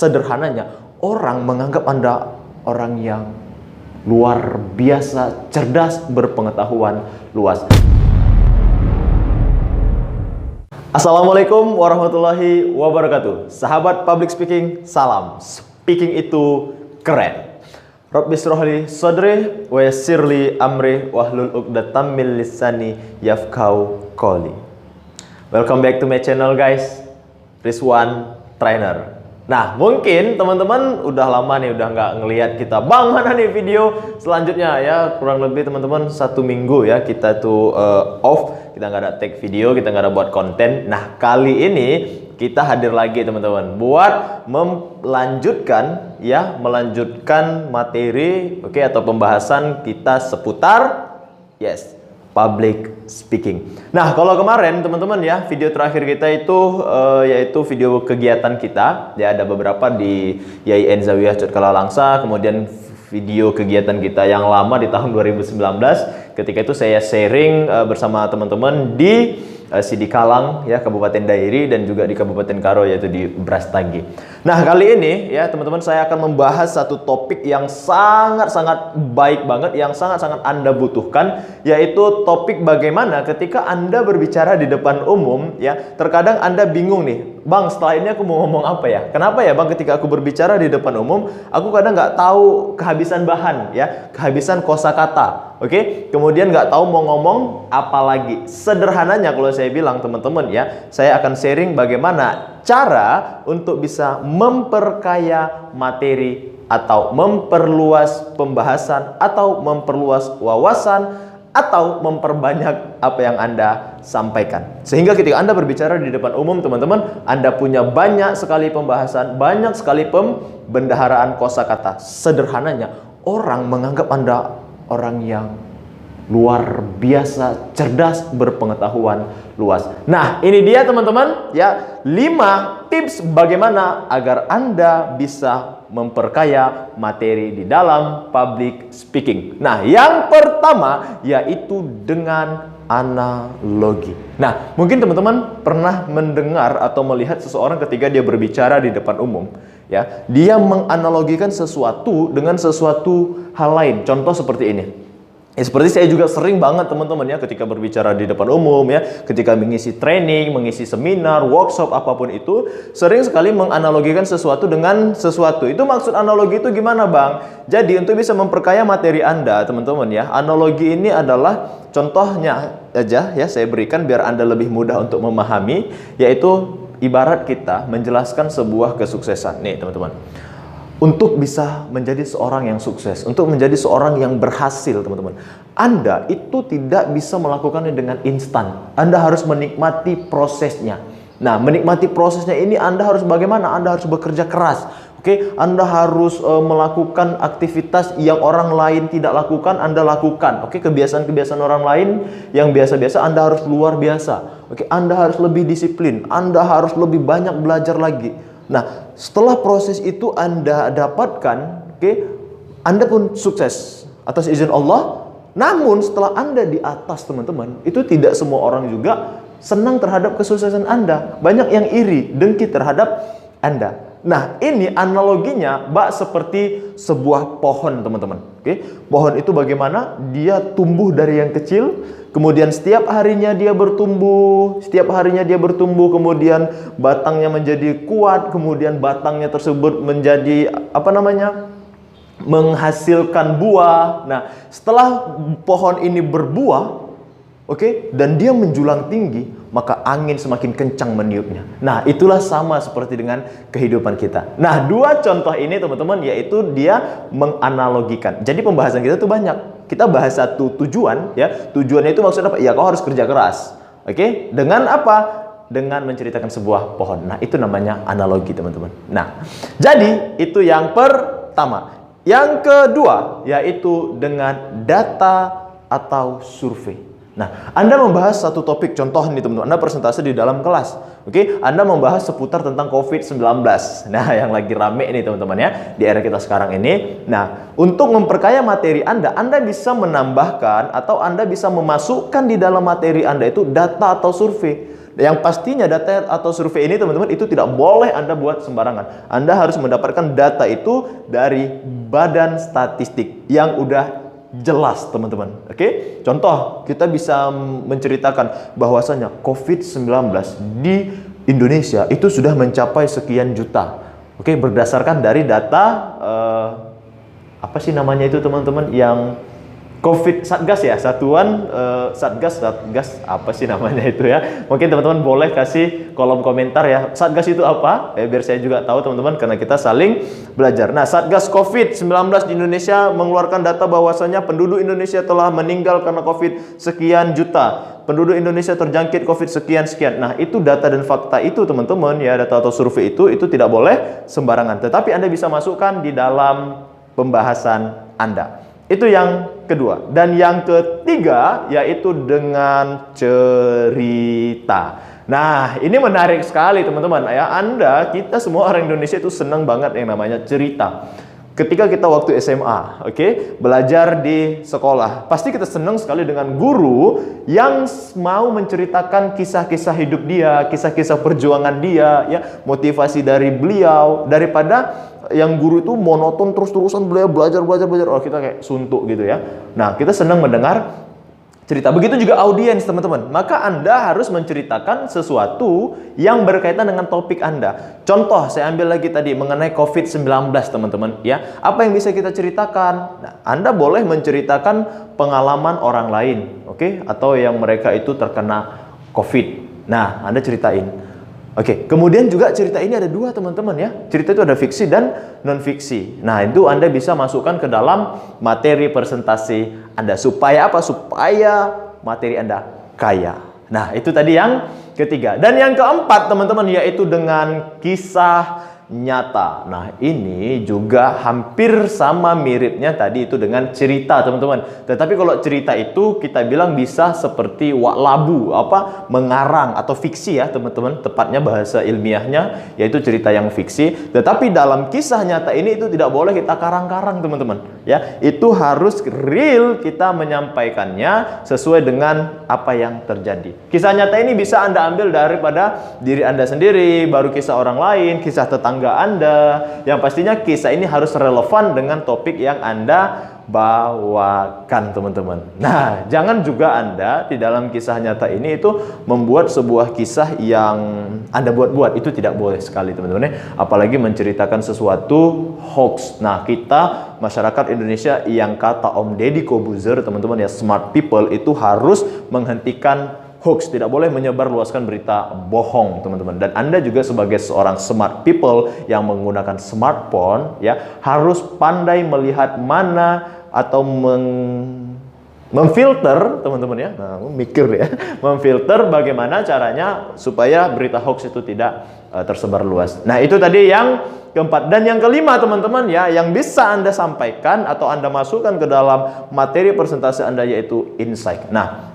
Sederhananya, orang menganggap Anda orang yang luar biasa, cerdas, berpengetahuan luas. Assalamualaikum warahmatullahi wabarakatuh. Sahabat public speaking, salam. Speaking itu keren. Rabbi shrahli sadri wa yassirli amri wahlul 'uqdatam min lisani yafqahu qawli. Welcome back to my channel guys, Rizwan Trainer. Nah, mungkin teman-teman udah lama nih udah nggak ngelihat kita. Bang, mana nih video selanjutnya ya? Kurang lebih teman-teman 1 minggu ya kita tuh off. Kita nggak ada take video, kita nggak ada buat konten. Nah, kali ini kita hadir lagi teman-teman buat melanjutkan materi atau pembahasan kita seputar public speaking. Nah, kalau kemarin teman-teman ya, video terakhir kita itu yaitu video kegiatan kita. Ya, ada beberapa di YIN Zawiyah Codkala Langsa, kemudian video kegiatan kita yang lama di tahun 2019. Ketika itu saya sharing bersama teman-teman di Sidikalang ya, Kabupaten Dairi, dan juga di Kabupaten Karo yaitu di Brastagi. Nah, kali ini ya teman-teman, saya akan membahas satu topik yang sangat-sangat baik banget, yang sangat-sangat Anda butuhkan, yaitu topik bagaimana ketika Anda berbicara di depan umum ya, terkadang Anda bingung nih, Bang, setelah ini aku mau ngomong apa ya? Kenapa ya Bang, ketika aku berbicara di depan umum, aku kadang nggak tahu kehabisan bahan ya, kehabisan kosakata. Oke, kemudian nggak tahu mau ngomong apa lagi. Sederhananya kalau saya bilang teman-teman ya, saya akan sharing bagaimana cara untuk bisa memperkaya materi atau memperluas pembahasan atau memperluas wawasan atau memperbanyak apa yang Anda sampaikan. Sehingga ketika Anda berbicara di depan umum teman-teman, Anda punya banyak sekali pembahasan, banyak sekali pembendaharaan kosakata. Sederhananya, orang menganggap Anda orang yang luar biasa, cerdas, berpengetahuan luas. Nah, ini dia teman-teman ya, 5 tips bagaimana agar Anda bisa memperkaya materi di dalam public speaking. Nah, yang pertama yaitu dengan analogi. Nah, mungkin teman-teman pernah mendengar atau melihat seseorang ketika dia berbicara di depan umum ya, dia menganalogikan sesuatu dengan sesuatu hal lain. Contoh seperti ini. Ya, seperti saya juga sering banget teman-teman ya, ketika berbicara di depan umum ya, ketika mengisi training, mengisi seminar, workshop, apapun itu, sering sekali menganalogikan sesuatu dengan sesuatu. Itu maksud analogi itu gimana Bang? Jadi untuk bisa memperkaya materi Anda teman-teman ya, analogi ini adalah contohnya aja ya, saya berikan biar Anda lebih mudah untuk memahami, yaitu ibarat kita menjelaskan sebuah kesuksesan. Nih teman-teman, untuk bisa menjadi seorang yang sukses, untuk menjadi seorang yang berhasil teman-teman, Anda itu tidak bisa melakukannya dengan instan. Anda harus menikmati prosesnya. Nah, menikmati prosesnya ini Anda harus bagaimana? Anda harus bekerja keras. Oke, Anda harus melakukan aktivitas yang orang lain tidak lakukan, Anda lakukan. Oke, kebiasaan-kebiasaan orang lain yang biasa-biasa Anda harus luar biasa. Oke, Anda harus lebih disiplin, Anda harus lebih banyak belajar lagi. Nah, setelah proses itu Anda dapatkan, Anda pun sukses atas izin Allah. Namun setelah Anda di atas teman-teman, itu tidak semua orang juga senang terhadap kesuksesan Anda. Banyak yang iri, dengki terhadap Anda. Nah, ini analoginya seperti sebuah pohon teman-teman. Pohon itu bagaimana? Dia tumbuh dari yang kecil, kemudian setiap harinya dia bertumbuh, kemudian batangnya menjadi kuat, kemudian batangnya tersebut menjadi menghasilkan buah. Nah, setelah pohon ini berbuah, dan dia menjulang tinggi, maka angin semakin kencang meniupnya. Nah, itulah sama seperti dengan kehidupan kita. Nah, 2 contoh ini teman-teman, yaitu dia menganalogikan. Jadi pembahasan kita tuh banyak. Kita bahas satu tujuan ya. Tujuannya itu maksudnya apa? Ya, kau harus kerja keras. Dengan apa? Dengan menceritakan sebuah pohon. Nah, itu namanya analogi teman-teman. Nah, jadi itu yang pertama. Yang kedua yaitu dengan data atau survei. Nah, Anda membahas satu topik, contoh nih teman-teman, Anda presentasi di dalam kelas. Anda membahas seputar tentang COVID-19. Nah, yang lagi rame nih teman-teman ya, di era kita sekarang ini. Nah, untuk memperkaya materi Anda bisa menambahkan atau Anda bisa memasukkan di dalam materi Anda itu data atau survei. Yang pastinya data atau survei ini teman-teman itu tidak boleh Anda buat sembarangan. Anda harus mendapatkan data itu dari Badan Statistik yang udah jelas teman-teman. Oke? Contoh, kita bisa menceritakan bahwasanya COVID-19 di Indonesia itu sudah mencapai sekian juta. Oke, berdasarkan dari data apa sih namanya itu teman-teman yang COVID Satgas ya, satuan Satgas apa sih namanya itu ya. Mungkin teman-teman boleh kasih kolom komentar ya, Satgas itu apa? Biar saya juga tahu teman-teman, karena kita saling belajar. Nah, Satgas COVID-19 di Indonesia mengeluarkan data bahwasanya penduduk Indonesia telah meninggal karena COVID sekian juta. Penduduk Indonesia terjangkit COVID sekian-sekian. Nah, itu data dan fakta itu teman-teman ya, data atau survei itu tidak boleh sembarangan. Tetapi Anda bisa masukkan di dalam pembahasan Anda. Itu yang kedua. Dan yang ketiga yaitu dengan cerita. Nah, ini menarik sekali teman-teman ya. Kita semua orang Indonesia itu senang banget yang namanya cerita. Ketika kita waktu SMA, belajar di sekolah, pasti kita senang sekali dengan guru yang mau menceritakan kisah-kisah hidup dia, kisah-kisah perjuangan dia, ya, motivasi dari beliau, daripada yang guru itu monoton terus-terusan belajar. Oh, kita kayak suntuk gitu ya. Nah, kita senang mendengar cerita. Begitu juga audiens teman-teman. Maka Anda harus menceritakan sesuatu yang berkaitan dengan topik Anda. Contoh, saya ambil lagi tadi mengenai COVID-19 teman-teman ya. Apa yang bisa kita ceritakan? Nah, Anda boleh menceritakan pengalaman orang lain, atau yang mereka itu terkena COVID. Nah, Anda ceritain. Kemudian juga cerita ini ada dua teman-teman ya. Cerita itu ada fiksi dan non-fiksi. Nah, itu Anda bisa masukkan ke dalam materi presentasi Anda. Supaya apa? Supaya materi Anda kaya. Nah, itu tadi yang ketiga. Dan yang keempat teman-teman yaitu dengan kisah nyata. Nah, ini juga hampir sama miripnya tadi itu dengan cerita teman-teman. Tetapi kalau cerita itu kita bilang bisa seperti labu, mengarang atau fiksi ya teman-teman. Tepatnya bahasa ilmiahnya yaitu cerita yang fiksi. Tetapi dalam kisah nyata ini itu tidak boleh kita karang-karang teman-teman. Ya, itu harus real, kita menyampaikannya sesuai dengan apa yang terjadi. Kisah nyata ini bisa Anda ambil daripada diri Anda sendiri, baru kisah orang lain, kisah tetangga Anda. Yang pastinya kisah ini harus relevan dengan topik yang Anda bawakan teman-teman. Nah, jangan juga Anda di dalam kisah nyata ini itu membuat sebuah kisah yang Anda buat-buat. Itu tidak boleh sekali teman-teman ya. Apalagi menceritakan sesuatu hoax. Nah, kita masyarakat Indonesia yang kata Om Deddy Kobuzer teman-teman ya, smart people itu harus menghentikan hoax, tidak boleh menyebarluaskan berita bohong teman-teman. Dan Anda juga sebagai seorang smart people yang menggunakan smartphone ya, harus pandai melihat mana atau memfilter teman-teman ya. Nah, mikir ya, memfilter bagaimana caranya supaya berita hoax itu tidak tersebar luas. Nah, itu tadi yang keempat. Dan yang kelima teman-teman ya, yang bisa Anda sampaikan atau Anda masukkan ke dalam materi presentasi Anda yaitu insight. Nah,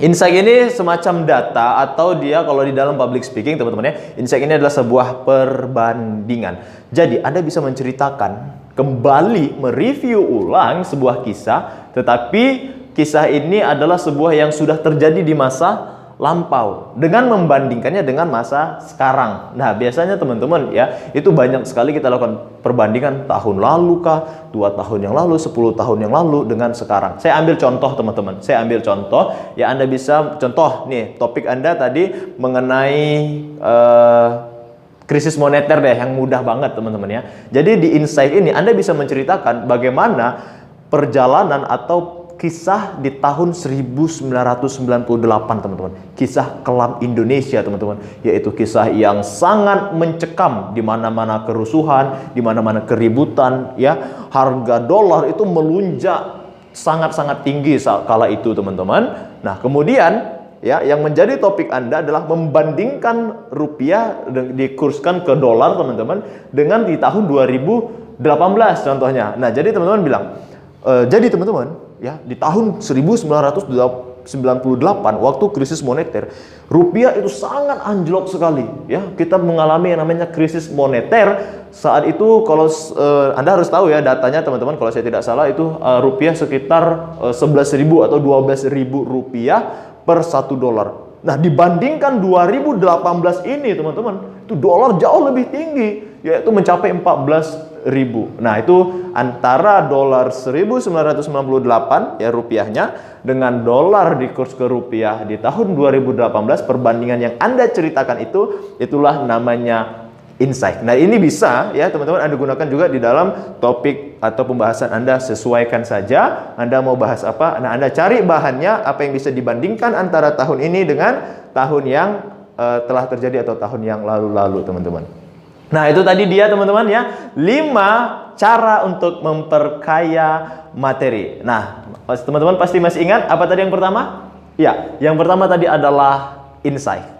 insight ini semacam data atau dia kalau di dalam public speaking teman-teman ya, insight ini adalah sebuah perbandingan. Jadi Anda bisa menceritakan kembali, mereview ulang sebuah kisah, tetapi kisah ini adalah sebuah yang sudah terjadi di masa lampau dengan membandingkannya dengan masa sekarang. Nah, biasanya teman-teman ya, itu banyak sekali kita lakukan perbandingan tahun lalu kah, 2 tahun yang lalu, 10 tahun yang lalu dengan sekarang. Saya ambil contoh teman-teman. Saya ambil contoh ya, Anda bisa contoh nih, topik Anda tadi mengenai krisis moneter deh, yang mudah banget teman-teman ya. Jadi di insight ini Anda bisa menceritakan bagaimana perjalanan atau kisah di tahun 1998 teman-teman. Kisah kelam Indonesia teman-teman, yaitu kisah yang sangat mencekam, di mana-mana kerusuhan, di mana-mana keributan ya. Harga dolar itu melunjak sangat-sangat tinggi kala itu teman-teman. Nah, kemudian ya, yang menjadi topik Anda adalah membandingkan rupiah dikurskan ke dolar teman-teman dengan di tahun 2018 contohnya. Nah, jadi teman-teman bilang jadi teman-teman ya, di tahun 1998 waktu krisis moneter, rupiah itu sangat anjlok sekali ya. Kita mengalami yang namanya krisis moneter. Saat itu kalau Anda harus tahu ya datanya teman-teman, kalau saya tidak salah itu rupiah sekitar 11.000 atau 12.000 rupiah per 1 dolar. Nah, dibandingkan 2018 ini, teman-teman, itu dolar jauh lebih tinggi, yaitu mencapai 14.000. Nah, itu antara dolar 1998 ya rupiahnya dengan dolar di kurs ke rupiah di tahun 2018, perbandingan yang Anda ceritakan itulah namanya insight. Nah, ini bisa ya teman-teman Anda gunakan juga di dalam topik atau pembahasan Anda, sesuaikan saja Anda mau bahas apa. Nah, Anda cari bahannya apa yang bisa dibandingkan antara tahun ini dengan tahun yang telah terjadi atau tahun yang lalu-lalu, teman-teman. Nah, itu tadi dia teman-teman ya, 5 cara untuk memperkaya materi. Nah, teman-teman pasti masih ingat apa tadi yang pertama? Ya, yang pertama tadi adalah insight.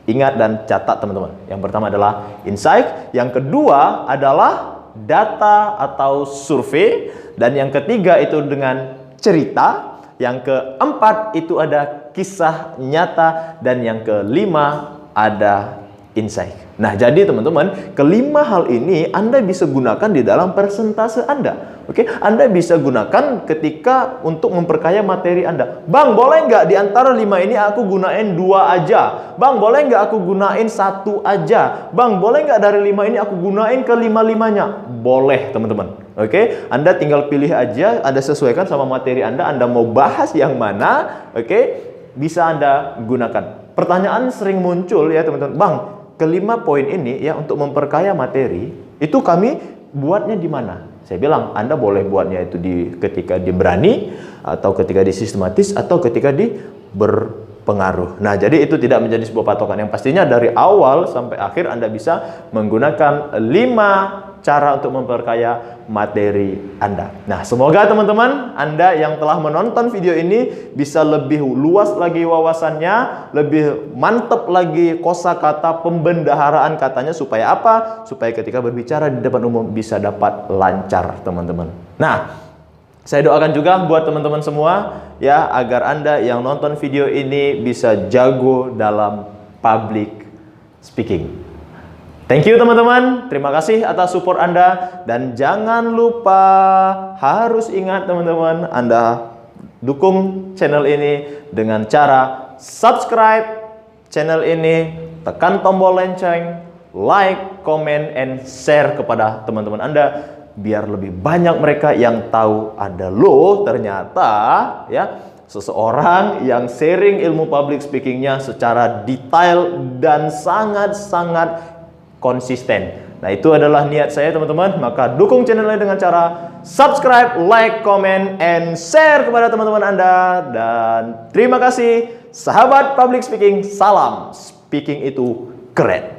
Ingat dan catat teman-teman. Yang pertama adalah insight, yang kedua adalah data atau survei, dan yang ketiga itu dengan cerita, yang keempat itu ada kisah nyata, dan yang kelima ada insight. Nah, jadi teman-teman, kelima hal ini Anda bisa gunakan di dalam persentase Anda. Oke, Anda bisa gunakan ketika untuk memperkaya materi Anda. Bang, boleh nggak di antara 5 ini aku gunain 2 aja? Bang, boleh nggak aku gunain 1 aja? Bang, boleh nggak dari 5 ini aku gunain ke 5-5-nya? Boleh, teman-teman. Oke, Anda tinggal pilih aja, Anda sesuaikan sama materi Anda mau bahas yang mana, oke, bisa Anda gunakan. Pertanyaan sering muncul ya teman-teman, Bang, kelima poin ini ya untuk memperkaya materi, itu kami buatnya di mana? Saya bilang, Anda boleh buatnya itu ketika di berani, atau ketika di sistematis, atau ketika di berpengaruh. Nah, jadi itu tidak menjadi sebuah patokan. Yang pastinya dari awal sampai akhir Anda bisa menggunakan 5 cara untuk memperkaya materi Anda. Nah, semoga teman-teman Anda yang telah menonton video ini bisa lebih luas lagi wawasannya, lebih mantap lagi kosakata pembendaharaan katanya, supaya apa? Supaya ketika berbicara di depan umum bisa dapat lancar, teman-teman. Nah, saya doakan juga buat teman-teman semua ya, agar Anda yang nonton video ini bisa jago dalam public speaking. Thank you teman-teman, terima kasih atas support Anda, dan jangan lupa harus ingat teman-teman, Anda dukung channel ini dengan cara subscribe channel ini, tekan tombol lonceng, like, comment, and share kepada teman-teman Anda, biar lebih banyak mereka yang tahu ada loh ternyata ya seseorang yang sharing ilmu public speakingnya secara detail dan sangat-sangat konsisten. Nah, itu adalah niat saya teman-teman. Maka dukung channel ini dengan cara subscribe, like, comment, and share kepada teman-teman Anda. Dan terima kasih sahabat public speaking. Salam speaking itu keren.